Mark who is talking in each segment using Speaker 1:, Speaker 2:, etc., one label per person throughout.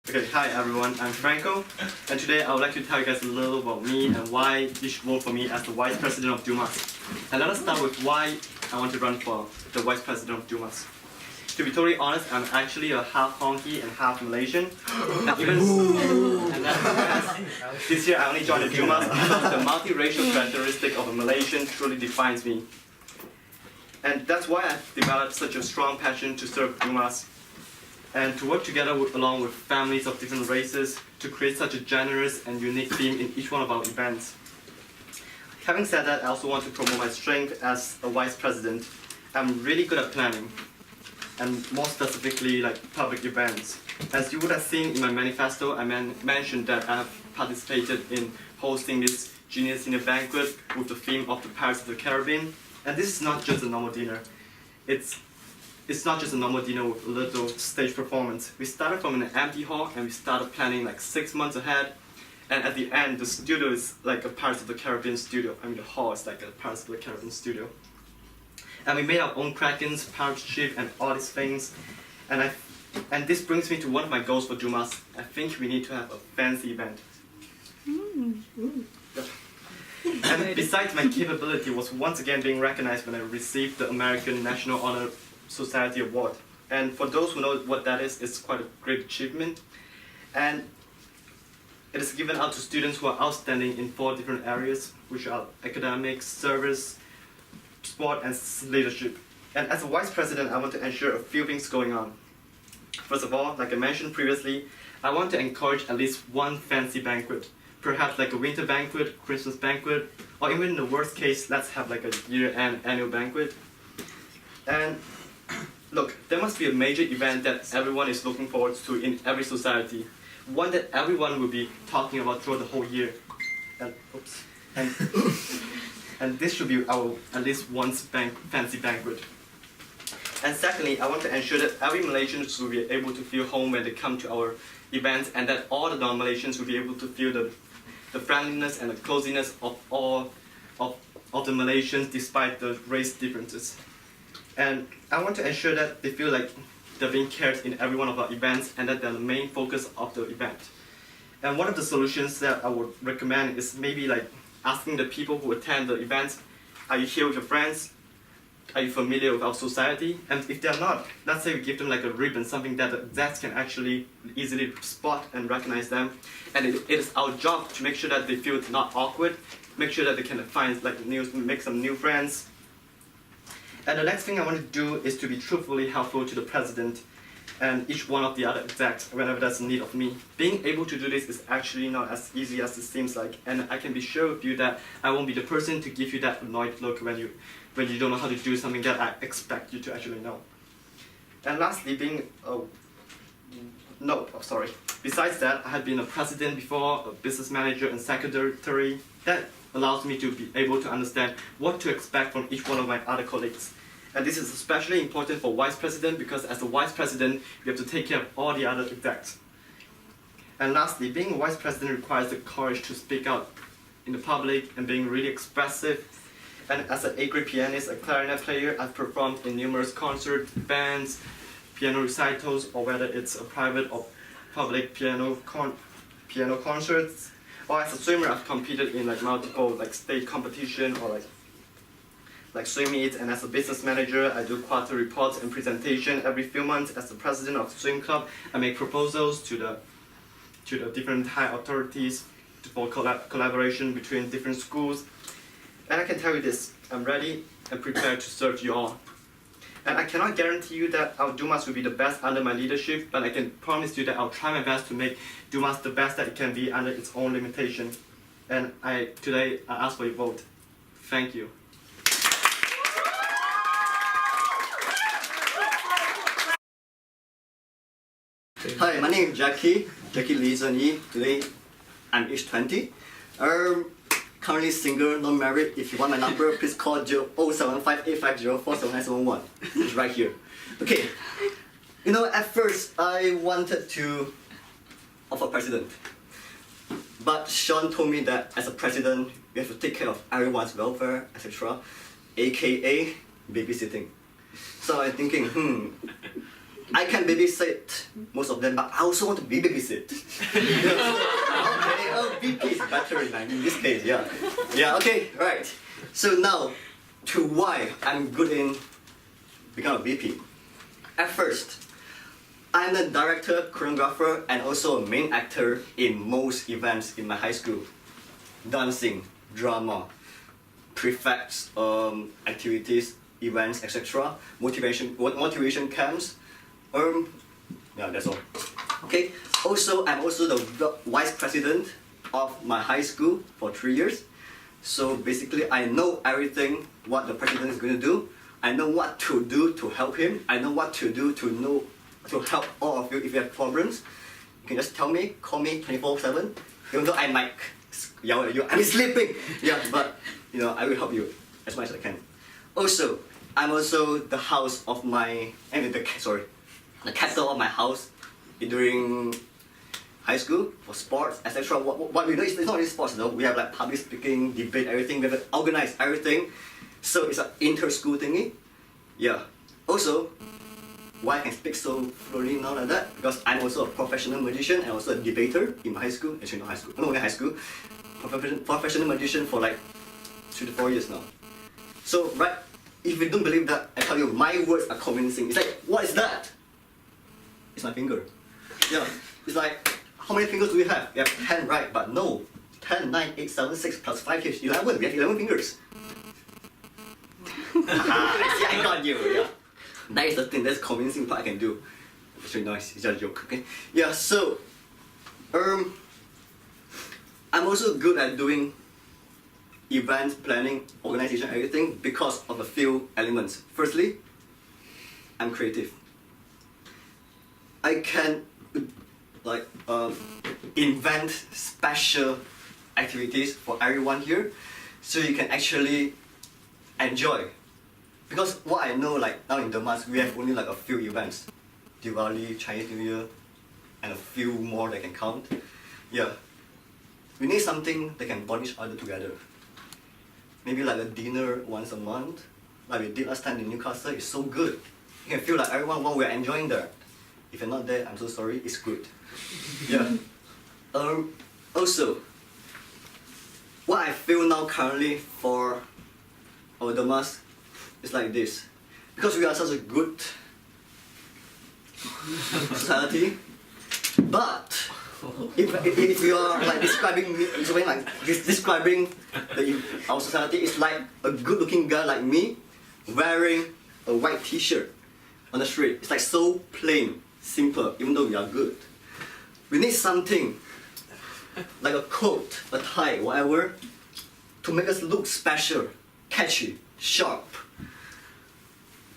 Speaker 1: Okay, hi everyone, I'm Franco, and today I would like to tell you guys a little about me and why you should vote for me as the Vice President of DUMAS. And let us start with why I want to run for the Vice President of DUMAS. To be totally honest, I'm actually a half Honky and half Malaysian. And even this year I only joined the DUMAS because the multiracial characteristic of a Malaysian truly defines me. And that's why I've developed such a strong passion to serve DUMAS and to work together along with families of different races to create such a generous and unique theme in each one of our events. Having said that, I also want to promote my strength as a vice president. I'm really good at planning, and more specifically like public events. As you would have seen in my manifesto, I mentioned that I have participated in hosting this junior senior banquet with the theme of the Pirates of the Caribbean. And this is not just a normal dinner. It's not just a normal dinner with a little stage performance. We started from an empty hall and we started planning like 6 months ahead. And at the end, the studio is like a Pirates of the Caribbean studio. I mean, the hall is like a Pirates of the Caribbean studio. And we made our own krakens, pirate ship, and all these things. And this brings me to one of my goals for DUMAS. I think we need to have a fancy event. And besides my capability was once again being recognized when I received the American National Honor Society Award. And for those who know what that is, it's quite a great achievement. And it is given out to students who are outstanding in 4 different areas, which are academics, service, sport, and leadership. And as a vice president, I want to ensure a few things going on. First of all, like I mentioned previously, I want to encourage at least one fancy banquet. Perhaps like a winter banquet, Christmas banquet, or even in the worst case, let's have like a year-end annual banquet. And look, there must be a major event that everyone is looking forward to in every society. One that everyone will be talking about throughout the whole year. And this should be our at least once fancy banquet. And secondly, I want to ensure that every Malaysian will be able to feel home when they come to our events, and that all the non-Malaysians will be able to feel the friendliness and the coziness of all of the Malaysians despite the race differences. And I want to ensure that they feel like they're being cared in every one of our events and that they're the main focus of the event. And one of the solutions that I would recommend is maybe like asking the people who attend the events, are you here with your friends? Are you familiar with our society? And if they're not, let's say we give them like a ribbon, something that the execs can actually easily spot and recognize them. And it is our job to make sure that they feel not awkward, make sure that they can find like make some new friends. And the next thing I want to do is to be truthfully helpful to the president and each one of the other execs whenever there's a need of me. Being able to do this is actually not as easy as it seems like, and I can be sure with you that I won't be the person to give you that annoyed look when you don't know how to do something that I expect you to actually know. And lastly, besides that, I had been a president before, a business manager and secretary. That allows me to be able to understand what to expect from each one of my other colleagues. And this is especially important for vice president because as a vice president, you have to take care of all the other execs. And lastly, being a vice president requires the courage to speak out in the public and being really expressive. And as an A-grade pianist, a clarinet player, I've performed in numerous concerts, bands, piano recitals, or whether it's a private or public piano concerts. Or as a swimmer, I've competed in like multiple like state competition or like swim meets. And as a business manager, I do quarter reports and presentation every few months. As the president of the swim club, I make proposals to the different high authorities for collaboration between different schools. And I can tell you this, I'm ready and prepared to serve you all. And I cannot guarantee you that our DUMAS will be the best under my leadership, but I can promise you that I'll try my best to make DUMAS the best that it can be under its own limitation. And today I ask for your vote. Thank you.
Speaker 2: Hi, my name is Jacky Lee Zhenyi. Today I'm age 20. Currently single, not married. If you want my number, please call 07585047971. It's right here. Okay. You know, at first I wanted to offer president. But Sean told me that as a president, you have to take care of everyone's welfare, etc. AKA babysitting. So I'm thinking, I can babysit most of them, but I also want to be babysit. Okay, VP is better in this case, yeah. Yeah, okay, right. So now, to why I'm good in becoming a VP. At first, I'm the director, choreographer, and also a main actor in most events in my high school. Dancing, drama, prefects, activities, events, etc. Motivation camps. Yeah, that's all. Okay. Also, I'm also the vice president of my high school for 3 years. So basically, I know everything what the president is going to do. I know what to do to help him. I know what to do to help all of you if you have problems. You can just tell me, call me 24/7. Even though I might yell at you, I'm sleeping. Yeah, but I will help you as much as I can. Also, I'm also the house of my, the captain of my house during high school for sports, etc. What we do is it's not really sports though. We have like public speaking, debate, everything. We have organize everything. So it's an inter-school thingy. Yeah. Also, why I can speak so fluently now like that? Because I'm also a professional magician and also a debater in my high school. Actually, not high school. No, only high school. Professional magician for like 3 to 4 years now. So, right, if you don't believe that, I tell you, my words are convincing. It's like, what is that? It's my finger. Yeah. It's like, how many fingers do we have? We have 10, right? But no. 10, 9, 8, 7, 6 plus 5 is 11. We have 11 fingers. I got you, yeah. That is the thing, that's the convincing part I can do. It's really nice, it's just a joke, okay? Yeah, so, I'm also good at doing events, planning, organization, everything because of a few elements. Firstly, I'm creative. I can invent special activities for everyone here so you can actually enjoy. Because what I know, like now in DUMAS, we have only like a few events. Diwali, Chinese New Year, and a few more that can count. Yeah. We need something that can bond each other together. Maybe like a dinner once a month, like we did last time in Newcastle. It's so good. You can feel like everyone, while we're enjoying there. If you're not there, I'm so sorry, it's good. Yeah. Also, what I feel now currently for our DUMAS is like this. Because we are such a good society, but if you are like describing our society, it's like a good-looking guy like me wearing a white T-shirt on the street. It's like so plain, simple, even though we are good. We need something like a coat, a tie, whatever, to make us look special, catchy, sharp.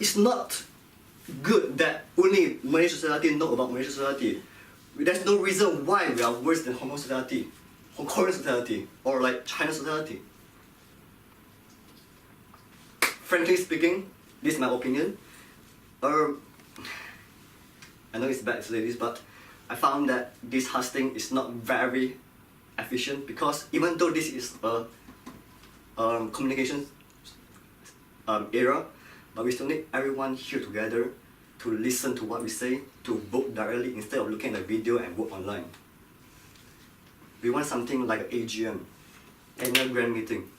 Speaker 2: It's not good that only Malaysian society know about Malaysian society. There's no reason why we are worse than Hong Kong society, Hong Korean society, or like China society. Frankly speaking, this is my opinion. I know it's bad to say this, but I found that this hosting is not very efficient because even though this is a communication era, but we still need everyone here together to listen to what we say, to vote directly instead of looking at the video and vote online. We want something like an AGM, annual grand meeting.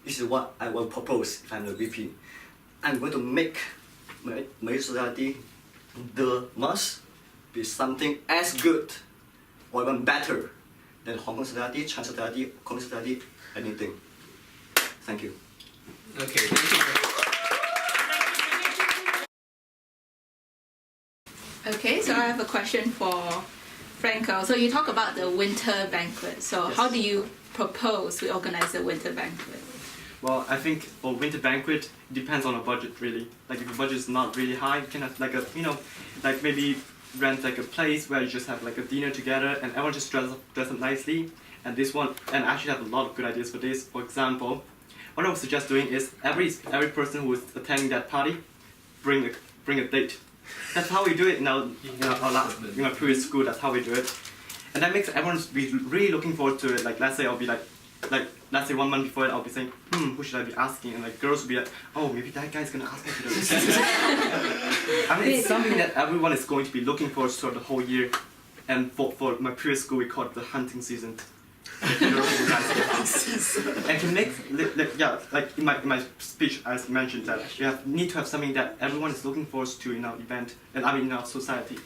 Speaker 2: This is what I will propose if I'm the VP. I'm going to make Malaysian society the must be something as good or even better than Hong Kong society, China society, Korean society, anything. Thank you.
Speaker 3: Okay, thank you.
Speaker 4: Okay, so I have a question for Franco. So you talk about the winter banquet. So
Speaker 1: Yes.
Speaker 4: how do you propose we organize the winter banquet?
Speaker 1: Well, I think for winter banquet, it depends on the budget really. Like if the budget is not really high, you can have like a, like maybe rent like a place where you just have like a dinner together and everyone just dress up nicely. And this one, and I actually have a lot of good ideas for this. For example, what I would suggest doing is every person who is attending that party, bring a date. That's how we do it in our previous school. That's how we do it, and that makes everyone be really looking forward to it. Like let's say I'll be like let's say 1 month before it, I'll be saying, who should I be asking? And like girls will be like, oh, maybe that guy's gonna ask me to do this. I mean, it's something that everyone is going to be looking for throughout the whole year. And for my previous school, we call it the hunting season. And to make, like in my speech, I mentioned that you need to have something that everyone is looking forward to in our event, and I mean in our society.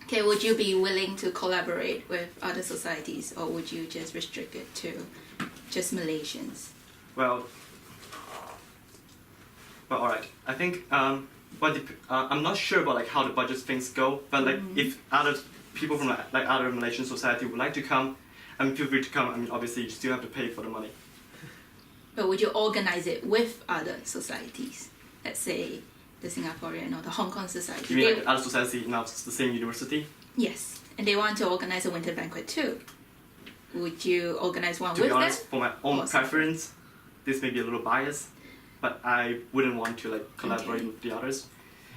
Speaker 4: Okay, would you be willing to collaborate with other societies, or would you just restrict it to just Malaysians?
Speaker 1: Well, all right. I think, I'm not sure about like how the budget things go, but like if other people from like other Malaysian society would like to come, I mean, feel free to come. I mean, obviously you still have to pay for the money.
Speaker 4: But would you organize it with other societies? Let's say the Singaporean or the Hong Kong society.
Speaker 1: You mean like other society now it's the same university?
Speaker 4: Yes, and they want to organize a winter banquet too. Would you organize one
Speaker 1: To
Speaker 4: with
Speaker 1: be honest,
Speaker 4: them?
Speaker 1: for my own
Speaker 4: Or
Speaker 1: preference, this may be a little biased, but I wouldn't want to like collaborate
Speaker 4: Okay.
Speaker 1: with the others.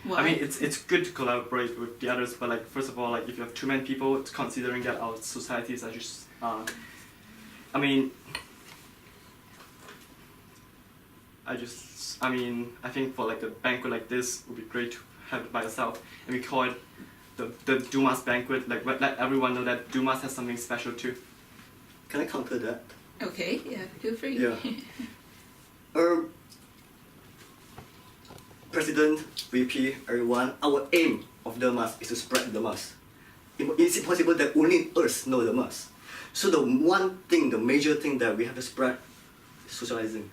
Speaker 4: Why?
Speaker 1: I mean, it's good to collaborate with the others, but like first of all, like if you have too many people, it's considering that our societies are just, I mean, I think for like a banquet like this, it would be great to have it by yourself, and we call it the DUMAS banquet. Like let everyone know that DUMAS has something special too.
Speaker 2: Can I counter that?
Speaker 4: Okay, yeah, feel free.
Speaker 2: Yeah. President, VP, everyone, our aim of DUMAS is to spread DUMAS. It's impossible that only us know DUMAS. So the major thing that we have to spread is socializing.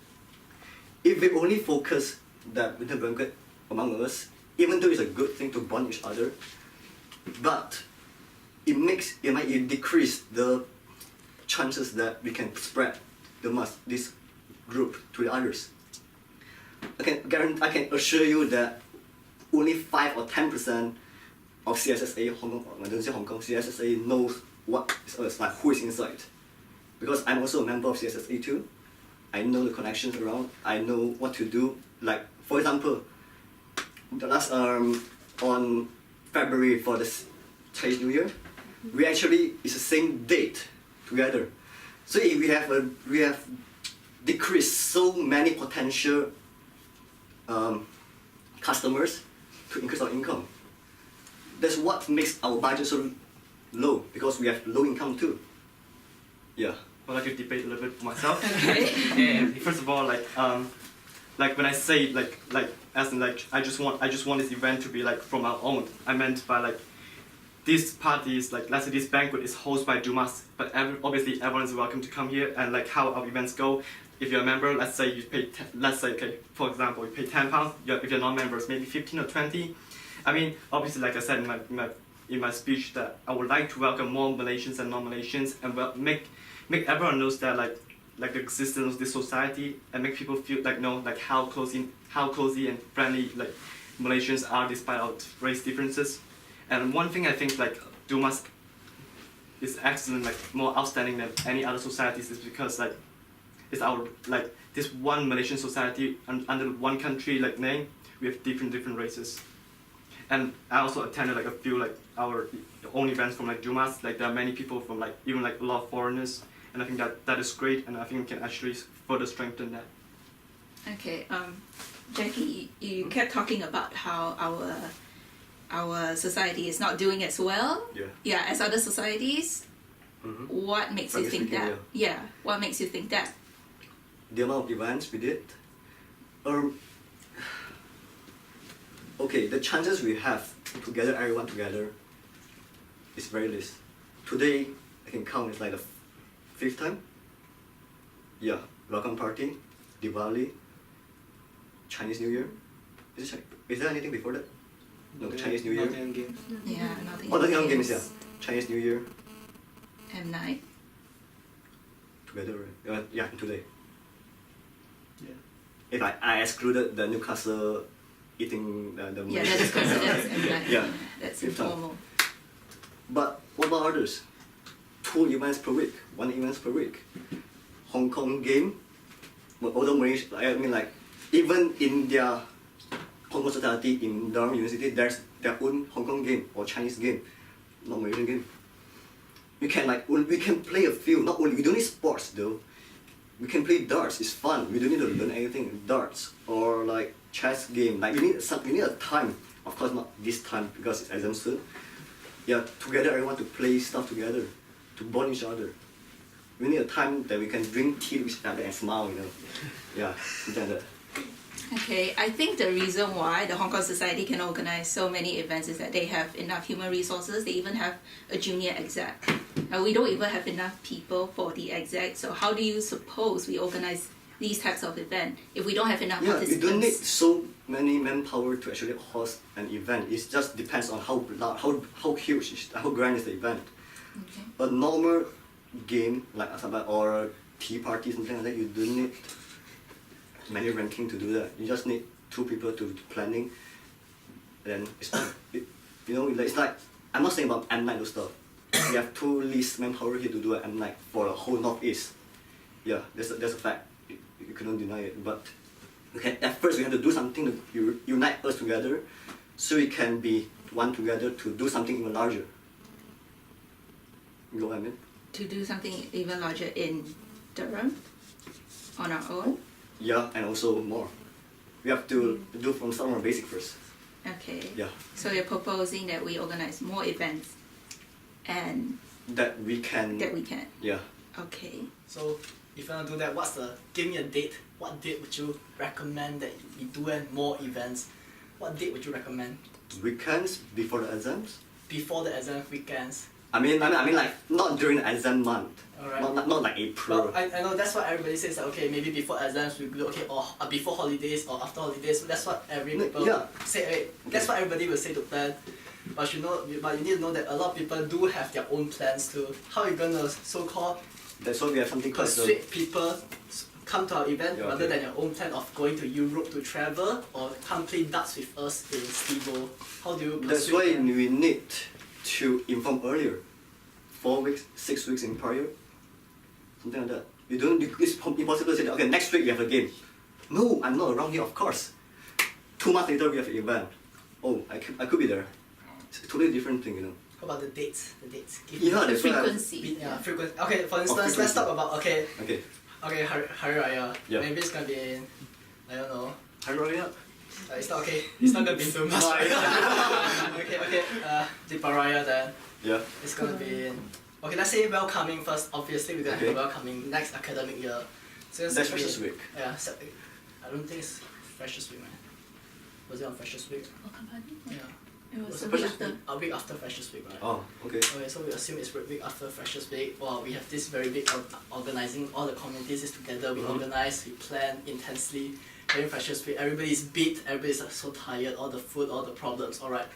Speaker 2: If we only focus that winter banquet among us, even though it's a good thing to bond each other, but it decrease the chances that we can spread this group to the others. I can assure you that only 5 or 10% of CSSA Hong Kong, I don't say Hong Kong, CSSA knows what is us, like who is inside. Because I'm also a member of CSSA too. I know the connections around. I know what to do. Like for example, the last on February for the Chinese New Year, we actually it's the same date together. So if we have decreased so many potential customers to increase our income. That's what makes our budget so low, because we have low income too. Yeah.
Speaker 1: I'd like to debate a little bit for myself.
Speaker 4: Okay.
Speaker 1: And first of all, like when I say as in like I just want this event to be like from our own. I meant by like these parties, like let's say this banquet is hosted by DUMAS, but obviously everyone is welcome to come here. And like how our events go, if you're a member, let's say you pay, for example, you pay £10. If you're non-members, maybe 15 or 20. I mean, obviously, like I said in my speech, that I would like to welcome more Malaysians and non-Malaysians, and make everyone knows that like the existence of this society, and make people feel like how cozy and friendly like Malaysians are despite our race differences. And one thing I think like DUMAS is excellent, like more outstanding than any other societies, is because like it's our like this one Malaysian society under one country like name. We have different races. And I also attended like a few like our own events from like DUMAS. Like there are many people from like even like a lot of foreigners, and I think that is great, and I think we can actually further strengthen that.
Speaker 4: Okay, Jacky, you kept talking about how our society is not doing as well.
Speaker 2: Yeah.
Speaker 4: As other societies.
Speaker 2: Mm-hmm.
Speaker 4: What makes you think that? Yeah. What makes you think that?
Speaker 2: The amount of events we did. Okay, the chances we have to gather everyone together is very least. Today, I can count it's like the 5th time. Yeah, welcome party, Diwali, Chinese New Year. Is there anything before that? No, Chinese New Year.
Speaker 3: Nottingham Games.
Speaker 4: Yeah, nothing.
Speaker 2: Nottingham Games, yeah. Chinese New Year.
Speaker 4: MNight.
Speaker 2: Together, right? Yeah, today.
Speaker 3: Yeah.
Speaker 2: If I excluded the Newcastle eating the
Speaker 4: Yeah, that is considered as MNight.
Speaker 2: Yeah.
Speaker 4: That's
Speaker 2: Fifth time.
Speaker 4: informal.
Speaker 2: But what about others? 2 events per week, 1 event per week. Hong Kong game, although Malaysia, I mean like, even in their Hong Kong society in Durham University, there's their own Hong Kong game or Chinese game, not Malaysian game. We can play a few, not only, we don't need sports though. we can play darts. It's fun. We don't need to learn anything. Darts or like chess game. Like we need a time. Of course, not this time because it's exam soon. Yeah, together everyone to play stuff together, to bond each other. We need a time that we can drink tea with each other and smile. Yeah, something like that.
Speaker 4: Okay, I think the reason why the Hong Kong Society can organize so many events is that they have enough human resources. They even have a junior exec. We don't even have enough people for the exec. So how do you suppose we organize these types of events if we don't have enough
Speaker 2: Yeah, you
Speaker 4: participants?
Speaker 2: don't need so many manpower to actually host an event. It just depends on how large, how huge, how grand is the event.
Speaker 4: Okay.
Speaker 2: A normal game like or a tea party, something like that, you don't need many ranking to do that. You just need 2 people to planning. Then it's like, it's like, I'm not saying about MNight those stuff. We have 2 least manpower here to do an MNight for the whole Northeast. Yeah, that's a fact. You couldn't deny it. But okay, at first we have to do something to unite us together, so we can be one together to do something even larger. You know what I mean?
Speaker 4: To do something even larger in Durham on our own?
Speaker 2: Yeah, and also more. We have to do from somewhere basic first.
Speaker 4: Okay.
Speaker 2: Yeah.
Speaker 4: So you're proposing that we organize more events and
Speaker 2: That we can. Yeah.
Speaker 4: Okay.
Speaker 3: So if you want to do that, give me a date. What date would you recommend that we do more events? What date would you recommend?
Speaker 2: Weekends before the exams.
Speaker 3: Before the exam weekends.
Speaker 2: I mean like not during the exam month.
Speaker 3: Alright.
Speaker 2: Not like April.
Speaker 3: Well, I know that's what everybody says. Like, okay, maybe before exams we do okay, or before holidays or after holidays. That's what every people say. That's what everybody will say to plan. But you need to know that a lot of people do have their own plans too. How are you gonna so-called
Speaker 2: That's why we have something called
Speaker 3: persuade people come to our event
Speaker 2: Yeah,
Speaker 3: rather
Speaker 2: okay.
Speaker 3: than your own plan of going to Europe to travel or come play darts with us in Stevo? How do you persuade
Speaker 2: That's why
Speaker 3: them?
Speaker 2: we need to inform earlier. 4 weeks, 6 weeks in prior. Something like that. It's impossible to say that, okay, next week we have a game. No, I'm not around here, of course. 2 months later we have an event. Oh, I could be there. It's a totally different thing.
Speaker 3: How about the dates? Give
Speaker 2: Yeah,
Speaker 4: The
Speaker 2: that's why
Speaker 4: frequency.
Speaker 3: frequency. Okay, for instance,
Speaker 2: frequency.
Speaker 3: let's talk about
Speaker 2: Okay.
Speaker 3: Hari Raya.
Speaker 2: Yeah.
Speaker 3: Maybe it's gonna be in, I don't know.
Speaker 2: Hurry up.
Speaker 3: It's not okay. It's not gonna be too much. okay. Raya then.
Speaker 2: Yeah.
Speaker 3: It's gonna be in. Okay, let's say welcoming first. Obviously, we're gonna have
Speaker 2: Okay.
Speaker 3: welcoming next academic year. So it's
Speaker 2: That's
Speaker 3: gonna be-
Speaker 2: Freshers Week.
Speaker 3: Yeah, I don't think it's Freshers Week, man. Was it on Freshers Week? Yeah.
Speaker 4: It was
Speaker 3: a
Speaker 4: a
Speaker 3: week
Speaker 4: week
Speaker 3: after.
Speaker 4: after.
Speaker 3: A week after Freshers Week, right?
Speaker 2: Oh, okay.
Speaker 3: Okay, so we assume it's week after Freshers Week. Well, we have this very big organizing. All the communities is together. We organize, we plan intensely. During Freshers Week, everybody's beat. Everybody's so tired. All the food, all the problems. All right.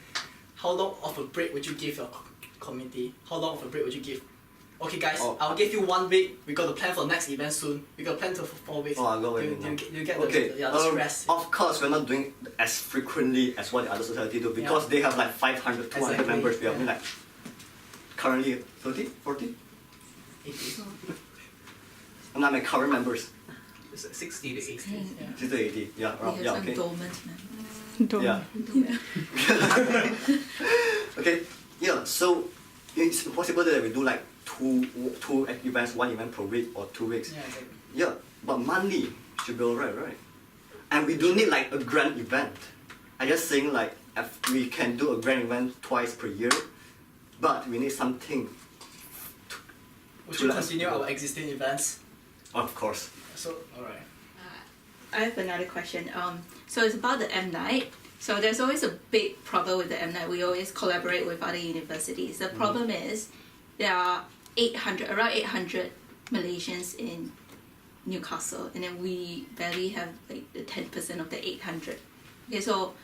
Speaker 3: How long of a break would you give your community? How long of a break would you give? Okay, guys,
Speaker 2: Oh.
Speaker 3: I'll give you 1 week. We got to plan for next event soon. We got to plan for 4 weeks.
Speaker 2: Oh, I got what
Speaker 3: you,
Speaker 2: you mean
Speaker 3: you get the,
Speaker 2: Okay.
Speaker 3: the stress.
Speaker 2: Of course, we're not doing as frequently as what the other society do because
Speaker 3: Yeah.
Speaker 2: they have like 500, 200
Speaker 3: Exactly.
Speaker 2: members. We have like currently 30, 40.
Speaker 3: 80.
Speaker 2: I'm not my current members.
Speaker 3: 60 to 80. Yeah.
Speaker 2: 60 to 80. Yeah,
Speaker 4: We
Speaker 2: around,
Speaker 4: have
Speaker 2: yeah,
Speaker 4: some
Speaker 2: okay.
Speaker 4: dormant members.
Speaker 2: Yeah. Okay. Yeah. So it's possible that we do like two events, 1 event per week or 2 weeks.
Speaker 3: Yeah, exactly.
Speaker 2: Yeah, but monthly should be alright, right? And we don't need like a grand event. I just saying like if we can do a grand event twice per year, but we need something.
Speaker 3: Would
Speaker 2: To
Speaker 3: you
Speaker 2: let us
Speaker 3: continue
Speaker 2: know.
Speaker 3: our existing events?
Speaker 2: Of course.
Speaker 3: So, alright.
Speaker 4: I have another question. So it's about the MNight. So there's always a big problem with the MNight. We always collaborate with other universities. The problem is there are around 800 Malaysians in Newcastle, and then we barely have like the 10% of the 800. Okay, so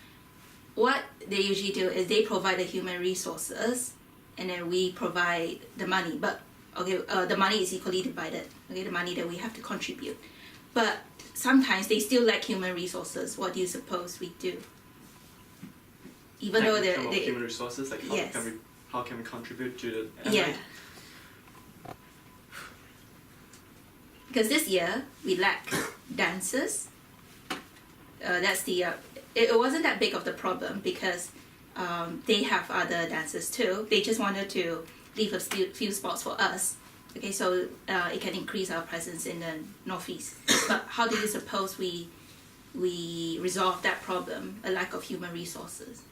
Speaker 4: what they usually do is they provide the human resources, and then we provide the money. But okay, the money is equally divided. Okay, the money that we have to contribute. But sometimes they still lack human resources. What do you suppose we do? Even though
Speaker 1: Like, in terms of
Speaker 4: they
Speaker 1: human resources, like
Speaker 4: Yes.
Speaker 1: how can we contribute to the
Speaker 4: yeah.
Speaker 1: MNight?
Speaker 4: Because this year we lack dancers. That's the it wasn't that big of the problem because they have other dancers too. They just wanted to leave a few spots for us Okay, so it can increase our presence in the northeast. But how do you suppose we resolve that problem, a lack of human resources?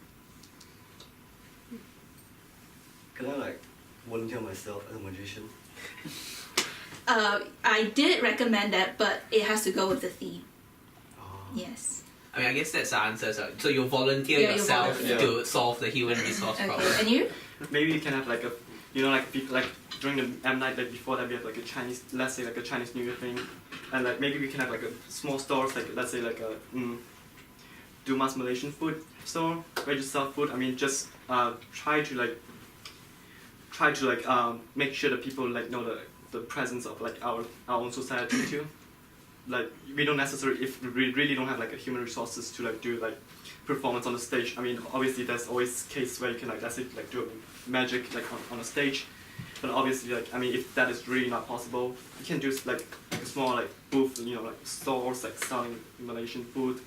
Speaker 2: Can I like volunteer myself as a magician?
Speaker 4: I did recommend that, but it has to go with the theme.
Speaker 2: Oh.
Speaker 4: Yes.
Speaker 5: I mean, I guess that's the answer. So you volunteer
Speaker 4: Yeah, you
Speaker 5: yourself
Speaker 4: volunteer.
Speaker 5: to solve the human resource problem.
Speaker 4: Okay, and you?
Speaker 1: Maybe you can have like a, you know, like during the MNight, like before that we have like a Chinese, let's say like a Chinese New Year thing, and like maybe we can have like a small stores, like let's say like a DUMAS Malaysian food store where you sell food. I mean, just try to make sure that people like know the presence of like our own society too. Like we don't necessarily, if we really don't have like a human resources to like do like performance on the stage. I mean, obviously there's always case where you can like, let's say like do a magic like on a stage, but obviously like, I mean, if that is really not possible, you can do like a small like booth, you know, like stores like selling Malaysian food.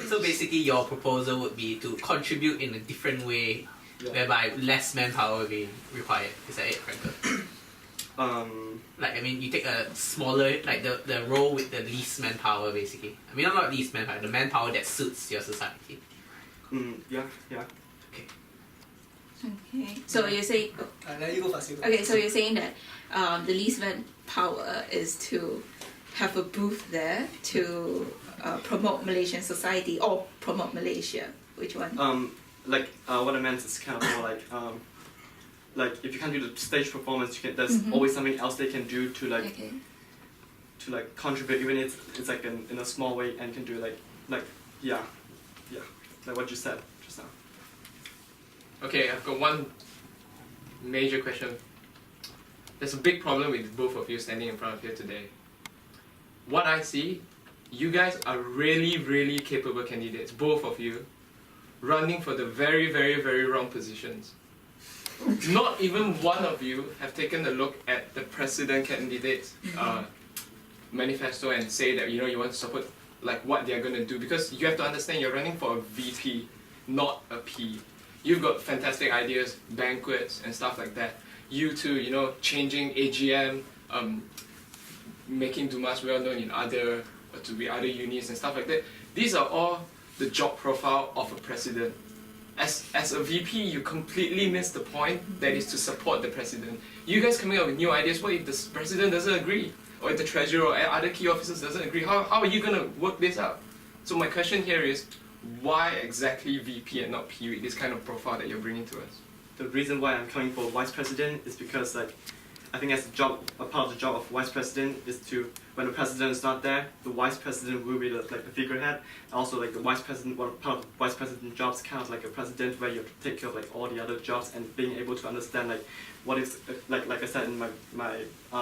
Speaker 5: So basically, your proposal would be to contribute in a different way, whereby less manpower will be required. Is that it, Franco?
Speaker 1: Like
Speaker 5: I mean, you take a smaller, like the role with the least manpower, basically. I mean, not least manpower, the manpower that suits your society.
Speaker 1: Yeah.
Speaker 5: Okay.
Speaker 4: Okay. So you're saying,
Speaker 3: Then you go first.
Speaker 4: okay, so you're saying that the least manpower is to have a booth there to promote Malaysian society or promote Malaysia. Which one?
Speaker 1: What I meant is kind of more like if you can't do the stage performance, you can. There's always something else they can do to like
Speaker 4: Okay.
Speaker 1: to like contribute, even if it's like in a small way, and can do like what you said just now.
Speaker 6: Okay, I've got one major question. There's a big problem with both of you standing in front of here today. What I see, you guys are really, really capable candidates, both of you, running for the very, very, very wrong positions. Not even one of you have taken a look at the president candidate's manifesto and say that you want to support like what they're going to do, because you have to understand you're running for a VP, not a P. You've got fantastic ideas, banquets and stuff like that. You too, changing AGM, making DUMAS well known in other unis and stuff like that. These are all the job profile of a president. As a VP, you completely miss the point that is to support the president. You guys coming up with new ideas, what if the president doesn't agree? Or if the treasurer or other key officers doesn't agree? How are you going to work this out? So my question here is, why exactly VP and not P with this kind of profile that you're bringing to us?
Speaker 1: The reason why I'm coming for vice president is because like I think as a part of the job of vice president is to, when the president is not there, the vice president will be the figurehead. Also like the vice president, one part of the vice president jobs kind of like a president where you have to take care of like all the other jobs and being able to understand like what is like I said in my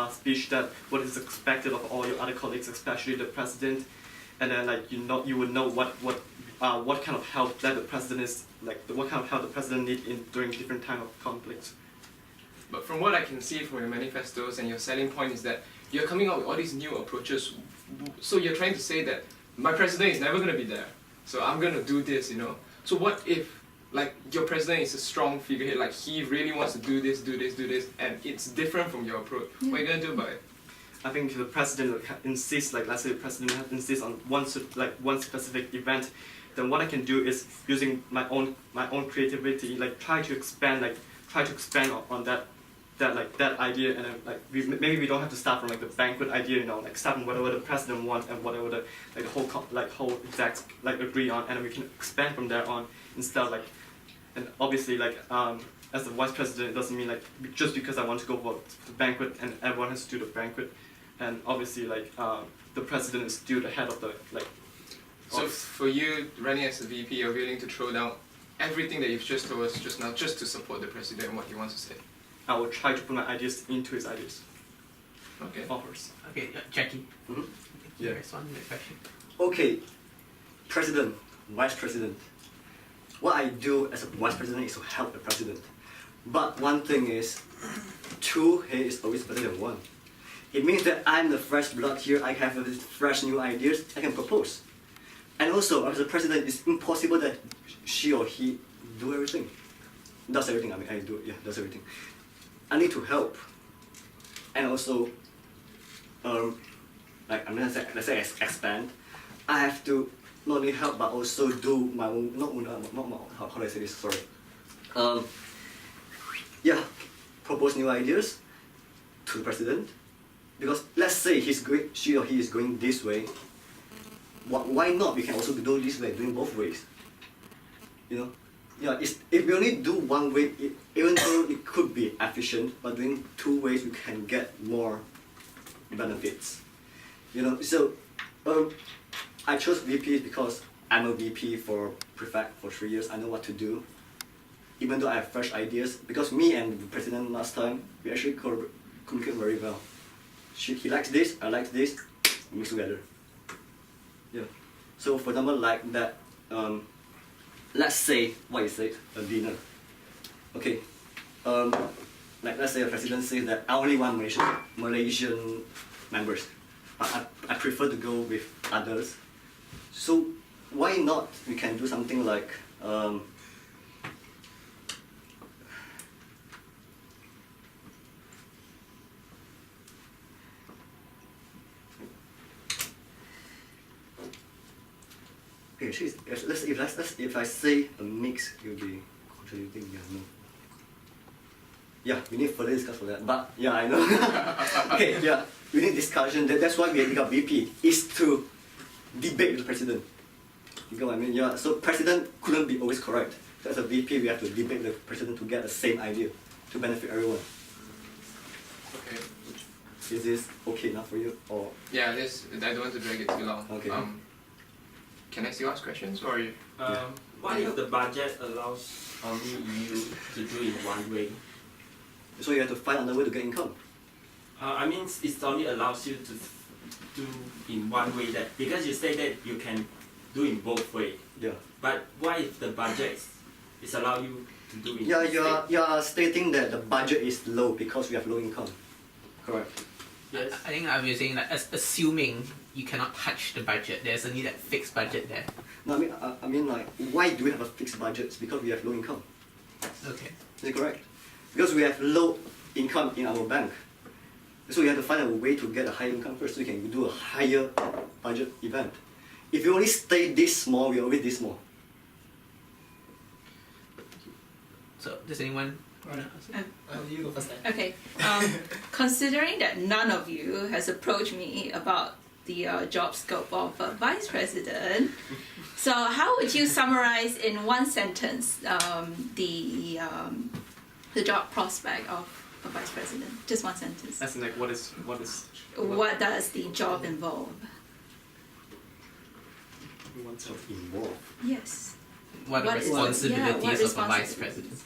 Speaker 1: speech, that what is expected of all your other colleagues, especially the president, and then like you would know what kind of help that the president is what kind of help the president needs during different time of conflicts.
Speaker 6: But from what I can see from your manifestos and your selling point is that you're coming up with all these new approaches. So you're trying to say that my president is never going to be there, so I'm going to do this, So what if, like, your president is a strong figurehead, like he really wants to do this, and it's different from your approach? What are you going to do about it?
Speaker 1: I think the president insists, like let's say the president insists on one specific event, then what I can do is using my own creativity, like try to expand on that idea, and then like maybe we don't have to start from like the banquet idea, like start from whatever the president wants and whatever the whole execs like agree on, and then we can expand from there on instead of like, and obviously like as the vice president, it doesn't mean like just because I want to go for the banquet and everyone has to do the banquet, and obviously like the president is still the head of the like.
Speaker 6: So for you running as a VP, you're willing to throw down everything that you've just told us just now, just to support the president and what he wants to say?
Speaker 1: I will try to put my ideas into his ideas.
Speaker 6: Okay.
Speaker 1: Offers.
Speaker 5: Okay, Jacky.
Speaker 2: Mm-hmm.
Speaker 5: You
Speaker 2: Yeah.
Speaker 5: respond to the question.
Speaker 2: Okay, president, vice president. What I do as a vice president is to help the president. But one thing is, two heads is always better than one. It means that I'm the fresh blood here, I have fresh new ideas, I can propose. And also, as a president, it's impossible that she or he do everything. Does everything, I mean, I do, yeah, does everything. I need to help. and also, like let's say expand, I have to not only help but also do my own, how do I say this? Sorry. Yeah, propose new ideas to the president, because let's say she or he is going this way. Why not? We can also do this way, doing both ways. You know, yeah. If we only do one way, even though it could be efficient, but doing two ways, we can get more benefits. You know, so I chose VP because I'm a VP for prefect for 3 years. I know what to do, even though I have fresh ideas. Because me and the president last time, we actually communicate very well. He likes this, I like this, we mix together. Yeah. So for example, like that, let's say what you said, a dinner. Okay. Like let's say the president says that I only want Malaysian members, but I prefer to go with others. So why not? We can do something like. Okay, if I say a mix, it will be contributing. Yeah, no. Yeah, we need further discuss for that. But yeah, I know. Okay, yeah, we need discussion. That's why we got VP, is to debate with the president. You know what I mean? Yeah. So president couldn't be always correct. So as a VP, we have to debate the president to get the same idea to benefit everyone.
Speaker 6: Okay.
Speaker 2: Is this okay enough for you, or?
Speaker 6: Yeah, I don't want to drag it too long.
Speaker 2: Okay.
Speaker 6: Can I still ask questions, or you?
Speaker 7: What if the budget allows only you to do in one way?
Speaker 2: So you have to find another way to get income.
Speaker 7: I mean, it only allows you to do in one way, that because you say that you can do in both ways.
Speaker 2: Yeah.
Speaker 7: But what if the budget is allow you to do in?
Speaker 2: Yeah, you are stating that the budget is low because we have low income. Correct.
Speaker 3: Yes.
Speaker 5: I think I'm using like assuming you cannot touch the budget. There's only that fixed budget there.
Speaker 2: No, I mean like, why do we have a fixed budget? It's because we have low income.
Speaker 5: Okay.
Speaker 2: Is it correct? Because we have low income in our bank. So we have to find a way to get a higher income first so we can do a higher budget event. If you only stay this small, we are always this small.
Speaker 5: So does anyone?
Speaker 3: You go first then.
Speaker 4: Okay. Considering that none of you has approached me about the job scope of vice president, so how would you summarize in one sentence the job prospect of a vice president? Just one sentence.
Speaker 1: As in like what is
Speaker 4: What does the job involve?
Speaker 2: Involved.
Speaker 4: Yes.
Speaker 5: What are the
Speaker 4: What is-
Speaker 5: responsibilities
Speaker 4: what
Speaker 5: of a vice
Speaker 4: responsibilities?
Speaker 5: president?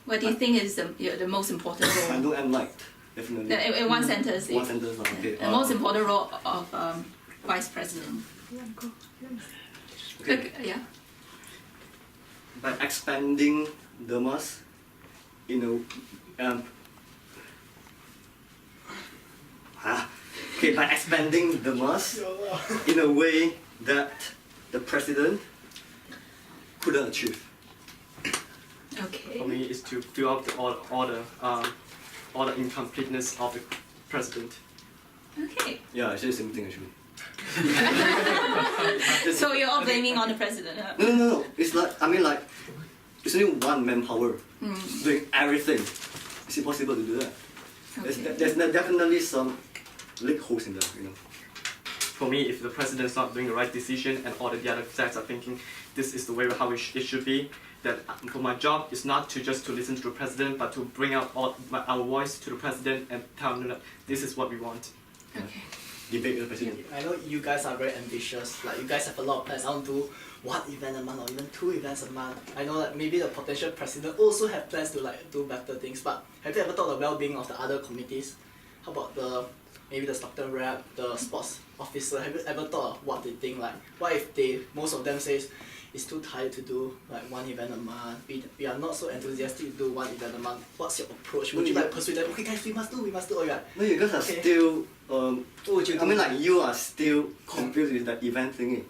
Speaker 4: What do you think is the most important
Speaker 2: I
Speaker 4: role?
Speaker 2: know MNight, definitely.
Speaker 4: In one sentence.
Speaker 2: One sentence, okay.
Speaker 4: The most important role of vice president.
Speaker 2: Okay.
Speaker 4: Yeah.
Speaker 2: By expanding DUMAS, by expanding DUMAS in a way that the president couldn't achieve.
Speaker 4: Okay.
Speaker 1: for me is to fill up all the incompleteness of the president.
Speaker 4: Okay.
Speaker 2: Yeah, actually the same thing actually.
Speaker 4: So you're all blaming on the president. Huh?
Speaker 2: No. It's like, it's only one manpower doing everything. It's impossible to do that.
Speaker 4: Okay.
Speaker 2: There's definitely some loopholes in there,
Speaker 1: For me, if the president is not doing the right decision and all the other sides are thinking this is the way how it should be, that for my job is not to just to listen to the president, but to bring out our voice to the president and tell him that this is what we want.
Speaker 4: Okay.
Speaker 2: Debate with the president.
Speaker 3: I know you guys are very ambitious. Like you guys have a lot of plans. I want to do 1 event a month or even 2 events a month. I know that maybe the potential president also have plans to like do better things. But have you ever thought of the well-being of the other committees? How about maybe the Stockton rep, the sports officer? Have you ever thought of what they think? Like, what if most of them says it's too tired to do like 1 event a month? We are not so enthusiastic to do 1 event a month. What's your approach? Would you like persuade them? Okay, guys, we must do. Oh yeah.
Speaker 2: No, you guys are
Speaker 3: Okay.
Speaker 2: still.
Speaker 3: What would you do?
Speaker 2: You are still confused with that event thingy.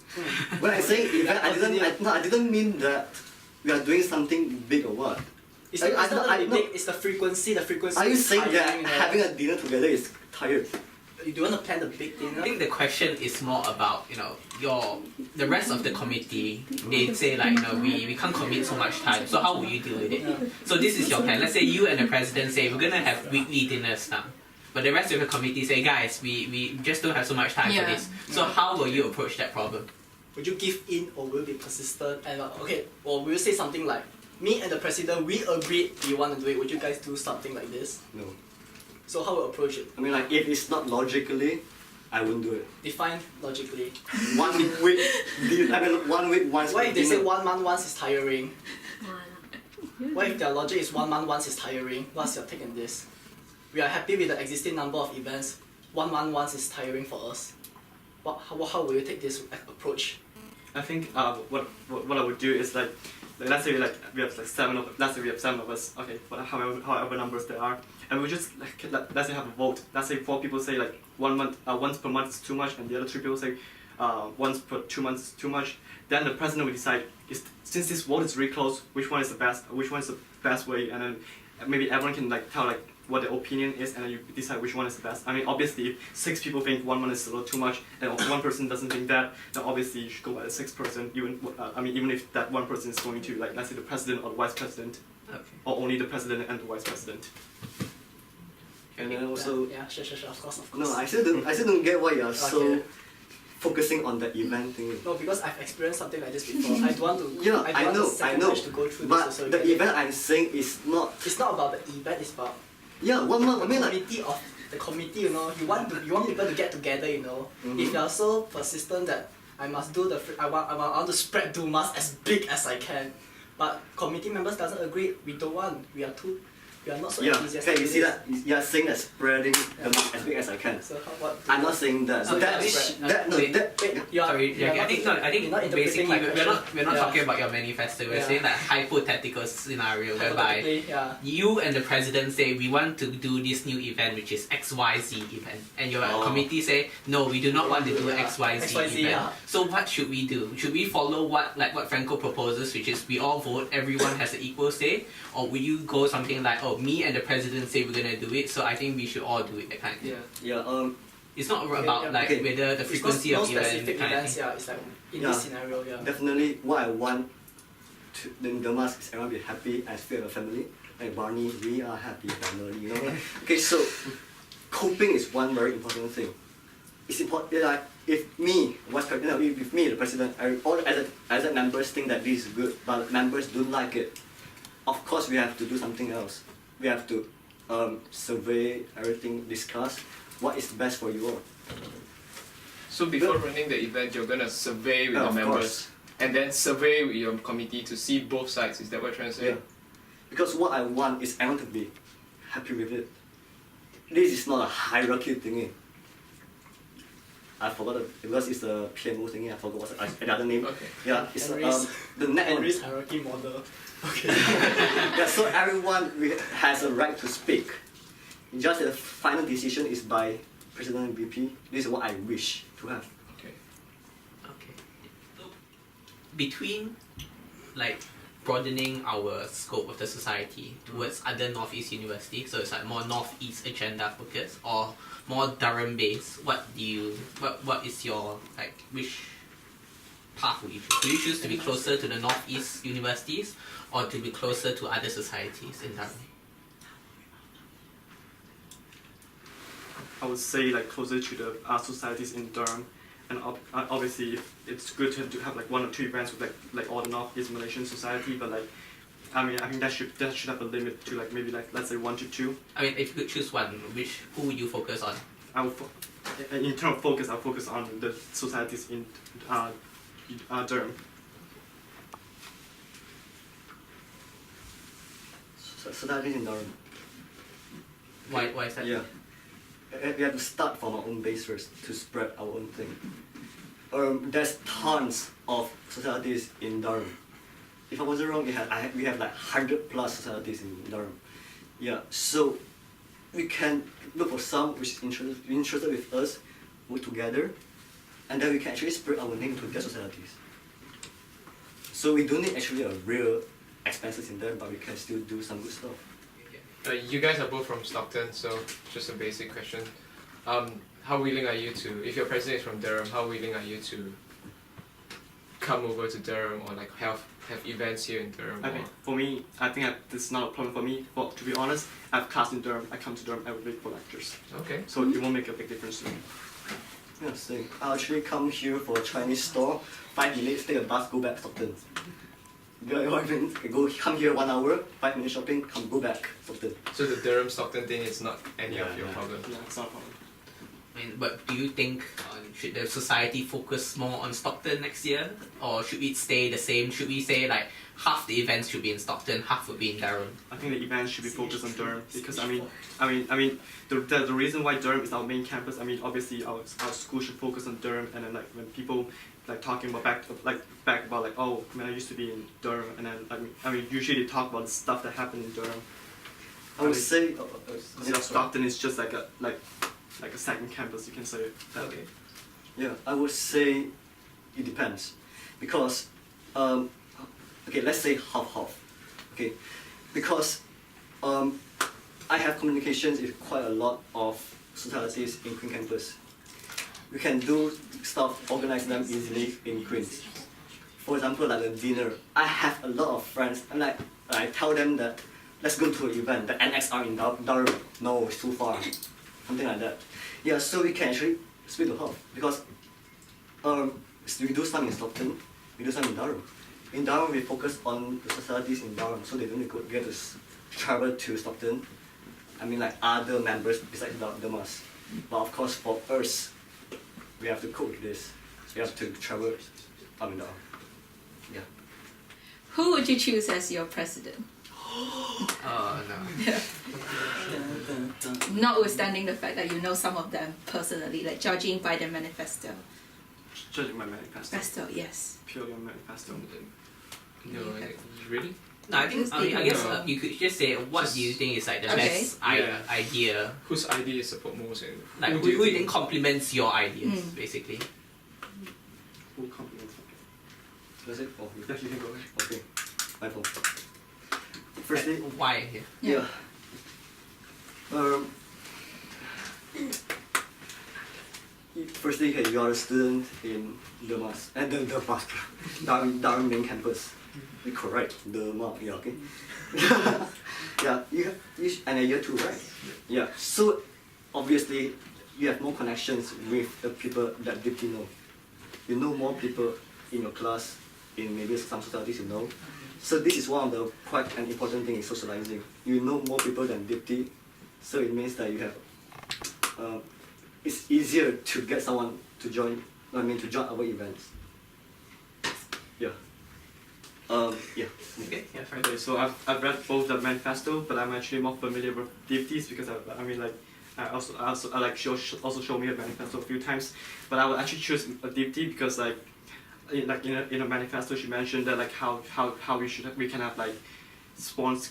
Speaker 2: When I say event, I didn't mean that we are doing something big or what.
Speaker 3: It's,
Speaker 2: I-
Speaker 3: it's
Speaker 2: I-
Speaker 3: not
Speaker 2: I-
Speaker 3: the
Speaker 2: no.
Speaker 3: debate, it's the frequency. The frequency.
Speaker 2: Are you
Speaker 3: is
Speaker 2: saying
Speaker 3: tiring,
Speaker 2: that
Speaker 3: you know.
Speaker 2: having a dinner together is tired?
Speaker 3: You do want to plan the big dinner?
Speaker 5: I think the question is more about, the rest of the committee, they say like, we can't commit so much time, so how will you deal with it?
Speaker 3: Yeah.
Speaker 5: So this is your plan. Let's say you and the president say, we're gonna have weekly dinners now. But the rest of the committee say, guys, we just don't have so much time for
Speaker 4: Yeah.
Speaker 5: this. So how will you approach that problem?
Speaker 3: Would you give in or will you be persistent? And okay, or will you say something like, me and the president, we agreed we want to do it. Would you guys do something like this?
Speaker 2: No.
Speaker 3: So how will you approach it?
Speaker 2: I mean, like, if it's not logically, I won't do it.
Speaker 3: Define logically.
Speaker 2: 1 week, 1 week once.
Speaker 3: What
Speaker 2: per
Speaker 3: if they say
Speaker 2: dinner.
Speaker 3: 1 month once is tiring? What if their logic is 1 month once is tiring? What's your take on this? We are happy with the existing number of events. 1 month once is tiring for us. How will you take this approach?
Speaker 1: I think what I would do is like let's say we have like 7 of us, okay, however numbers there are, and we just let's say have a vote. Let's say 4 people say like once per month is too much, and the other 3 people say once per 2 months is too much. Then the president will decide, since this vote is really close, which one is the best way, and then maybe everyone can like tell like what their opinion is, and then you decide which one is the best. I mean, obviously, if 6 people think 1 month is a little too much, and 1 person doesn't think that, then obviously you should go by the 6th person. Even if that 1 person is going to, like, let's say the president or the vice president,
Speaker 5: Okay.
Speaker 1: or only the president and the vice president.
Speaker 2: And then also,
Speaker 3: Yeah, sure, of course.
Speaker 2: no, I still don't get why you are so
Speaker 3: Okay.
Speaker 2: focusing on the event thing.
Speaker 3: No, because I've experienced something like this before. I don't want to.
Speaker 2: Yeah,
Speaker 3: I
Speaker 2: I
Speaker 3: don't
Speaker 2: know,
Speaker 3: want the
Speaker 2: I
Speaker 3: second
Speaker 2: know.
Speaker 3: batch to go through
Speaker 2: But
Speaker 3: this. Also,
Speaker 2: the
Speaker 3: you get it?
Speaker 2: event I'm saying is not.
Speaker 3: It's not about the event. It's about
Speaker 2: Yeah, 1 month. I mean, like.
Speaker 3: the committee. You know, you want people to get together. You know,
Speaker 2: Mhm.
Speaker 3: if you are so persistent that I must do I want to spread DUMAS as big as I can, but committee members doesn't agree. We don't want. We are not so
Speaker 2: Yeah,
Speaker 3: enthusiastic.
Speaker 2: okay, you
Speaker 3: with
Speaker 2: see
Speaker 3: this.
Speaker 2: that? You're saying that spreading the mark as big as I can.
Speaker 3: So what?
Speaker 2: I'm not saying that. So
Speaker 3: Okay,
Speaker 2: that,
Speaker 3: wait,
Speaker 2: that,
Speaker 3: You are,
Speaker 5: Sorry,
Speaker 3: you are
Speaker 5: Jacky, I
Speaker 3: not
Speaker 5: think
Speaker 3: you're not interpreting
Speaker 5: basically
Speaker 3: my
Speaker 5: we're
Speaker 3: question.
Speaker 5: not
Speaker 3: Yeah.
Speaker 5: talking about your manifesto. We're
Speaker 3: Yeah.
Speaker 5: saying that hypothetical scenario whereby
Speaker 3: Hypothetically, yeah.
Speaker 5: you and the president say we want to do this new event which is XYZ event, and your
Speaker 2: Oh.
Speaker 5: committee say no, we do not want to do
Speaker 3: Yeah.
Speaker 5: XYZ event.
Speaker 3: yeah.
Speaker 5: So what should we do? Should we follow what Franco proposes, which is we all vote, everyone has an equal say, or will you go something like, oh, me and the president say we're gonna do it, so I think we should all do it, that kind of thing.
Speaker 3: Yeah.
Speaker 2: yeah,
Speaker 5: It's not
Speaker 3: Okay,
Speaker 5: about
Speaker 3: yeah.
Speaker 5: like
Speaker 2: Okay.
Speaker 5: whether the
Speaker 3: It's
Speaker 5: frequency
Speaker 3: no
Speaker 5: of event,
Speaker 3: specific
Speaker 5: that kind of
Speaker 3: events.
Speaker 5: thing.
Speaker 3: Yeah, it's like in
Speaker 2: Yeah.
Speaker 3: this scenario. Yeah.
Speaker 2: definitely what I want to the mask is everyone be happy and feel a family. Like Barney, we are happy family, you know. Okay, so coping is one very important thing. It's important, like if me, if me, the president, all other members think that this is good, but members don't like it. Of course, we have to do something else. We have to survey everything, discuss what is best for you all.
Speaker 6: So before running the event, you're gonna survey with the
Speaker 2: Of
Speaker 6: members,
Speaker 2: course.
Speaker 6: and then survey with your committee to see both sides. Is that what you're trying to say?
Speaker 2: Yeah. Because what I want is everyone to be happy with it. This is not a hierarchy thingy. I forgot because it's a PMO thingy. I forgot what's the other name.
Speaker 6: Okay.
Speaker 2: Yeah, it's
Speaker 3: Henry's-
Speaker 2: the net.
Speaker 3: Henry's hierarchy model. Okay.
Speaker 2: Yeah, so everyone has a right to speak. Just the final decision is by President and VP. This is what I wish to have.
Speaker 6: Okay.
Speaker 5: Okay. So between like broadening our scope of the society towards other Northeast universities, so it's like more Northeast agenda focus or more Durham based, what is your which path would you choose? Do you choose to be closer to the Northeast universities or to be closer to other societies in Durham?
Speaker 1: I would say like closer to the art societies in Durham, and obviously it's good to have like 1 or 2 events with like all the Northeast Malaysian society, but like I think that should have a limit to like maybe like let's say 1 to 2.
Speaker 5: I mean, if you could choose one, who would you focus on?
Speaker 1: I would in terms of focus, I'll focus on the societies in Durham.
Speaker 2: So that is in Durham.
Speaker 5: Why is that?
Speaker 2: Yeah. We have to start from our own base first to spread our own thing. There's tons of societies in Durham. If I wasn't wrong, we have like 100 plus societies in Durham. Yeah, so we can look for some which is interested with us, work together, and then we can actually spread our name to their societies. So we don't need actually a real expenses in there, but we can still do some good stuff.
Speaker 6: You guys are both from Stockton, so just a basic question. How willing are you to, if your president is from Durham, how willing are you to come over to Durham or like have events here in Durham?
Speaker 1: Okay, for me, I think this is not a problem for me. But to be honest, I have class in Durham. I come to Durham every week for lectures.
Speaker 6: Okay.
Speaker 1: So it won't make a big difference to me.
Speaker 2: Yeah, same. I actually come here for a Chinese store, 5 minutes, take a bus, go back Stockton. You know what I mean? Come here 1 hour, 5 minutes shopping, go back Stockton.
Speaker 6: So the Durham Stockton thing is not any of
Speaker 2: Yeah,
Speaker 6: your
Speaker 2: yeah.
Speaker 6: problem.
Speaker 1: Yeah, it's not a problem.
Speaker 5: But do you think should the society focus more on Stockton next year, or should it stay the same? Should we say like half the events should be in Stockton, half would be in Durham?
Speaker 1: I think the events should be focused on Durham because I mean the reason why Durham is our main campus. I mean obviously our school should focus on Durham, and then like when people like talking about back about like, oh man, I used to be in Durham, and then I mean usually they talk about the stuff that happened in Durham.
Speaker 2: I would say...
Speaker 1: Stockton is just like a second campus, you can say it that way.
Speaker 2: Yeah, I would say it depends, because okay, let's say half. Okay, because I have communications with quite a lot of societies in Queen campus. We can do stuff, organize them easily in Queens. For example, like the dinner, I have a lot of friends, and like I tell them that let's go to an event, the NXR in Durham. No, it's too far, something like that. Yeah, so we can actually split the half, because we do some in Stockton, we do some in Durham. In Durham, we focus on the societies in Durham, so they don't get to travel to Stockton. I mean, like other members besides DUMAS. But of course, for us, we have to cope with this. We have to travel up and down. Yeah.
Speaker 4: Who would you choose as your president?
Speaker 5: Oh no.
Speaker 4: Notwithstanding the fact that you know some of them personally, like judging by their manifesto.
Speaker 1: Judging my manifesto.
Speaker 4: Yes.
Speaker 1: Purely on manifesto.
Speaker 6: No, really?
Speaker 5: No, I guess you could just say what do you think is like the best idea?
Speaker 6: Whose idea you support most? And
Speaker 5: Like who you think complements your ideas, basically?
Speaker 1: Who compliments?
Speaker 2: That's it? Oh, you
Speaker 1: Yeah, you can go ahead.
Speaker 2: okay. My fault. Firstly,
Speaker 5: Why?
Speaker 2: yeah. Firstly, you are a student in DUMAS, and Durham main campus. You're correct, DUMAS, yeah, okay. Yeah, and a year 2, right? Yeah, so obviously you have more connections with the people that deeply know. You know more people in your class, in maybe some societies you know. So this is one of the quite an important thing in socializing. You know more people than deeply, so it means that you have it's easier to get someone to join. To join our events. Yeah. Yeah.
Speaker 5: Okay, yeah, fair.
Speaker 1: Okay, so I've read both the manifesto, but I'm actually more familiar with DFTs because I also show me a manifesto a few times, but I would actually choose a DFT because in a manifesto she mentioned that like how we can have like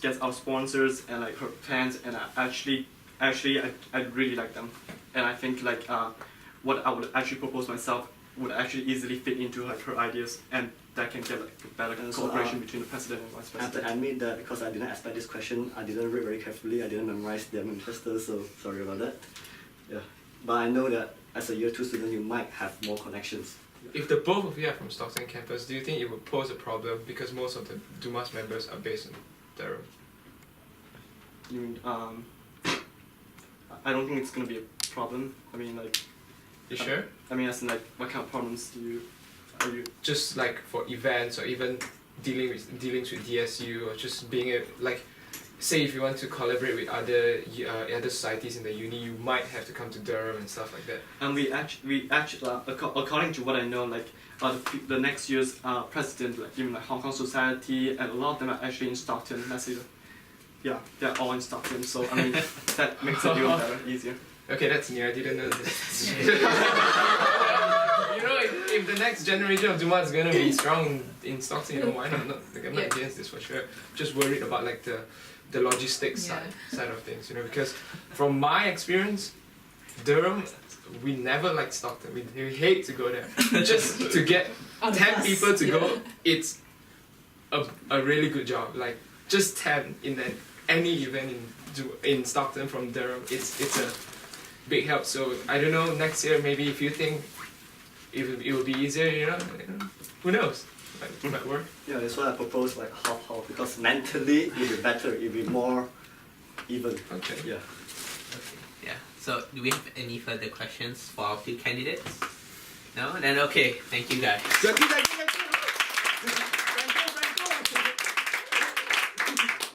Speaker 1: get our sponsors and like her plans, and I really like them, and I think like what I would actually propose myself would actually easily fit into like her ideas, and that can get like a better cooperation between the president and vice
Speaker 2: I have
Speaker 1: president.
Speaker 2: to admit that because I didn't expect this question, I didn't read very carefully, I didn't memorize their manifesto, so sorry about that. Yeah. But I know that as a year 2 student you might have more connections.
Speaker 6: If the both of you are from Stockton campus, do you think it would pose a problem because most of the DUMAS members are based in Durham?
Speaker 1: You mean, I don't think it's gonna be a problem. I mean, like.
Speaker 6: You sure?
Speaker 1: I mean, as in like, what kind of problems are you?
Speaker 6: Just like for events or even dealings with DSU or just being like, say if you want to collaborate with other societies in the uni, you might have to come to Durham and stuff like that.
Speaker 1: And we actually, according to what I know, like the next year's president, like even like Hong Kong Society, and a lot of them are actually in Stockton. Yeah, they're all in Stockton. So I mean, that makes it even better, easier.
Speaker 6: Okay, that's new. I didn't know this. If the next generation of DUMAS is gonna be strong in Stockton, why not? I'm not against this for sure. Just worried about like the logistics side of things, because from my experience, Durham, we never like Stockton. We hate to go there. Just to get 10 people to go, it's a really good job. Like just 10 in any event in Stockton from Durham, it's a big help. So I don't know, next year maybe if you think it will be easier, you know, who knows? It might work.
Speaker 2: Yeah, that's why I propose like half because mentally it'll be better, it'll be more even.
Speaker 6: Okay.
Speaker 2: Yeah.
Speaker 5: Okay. Yeah. So do we have any further questions for our two candidates? No? Then okay. Thank you guys.
Speaker 6: Jacky.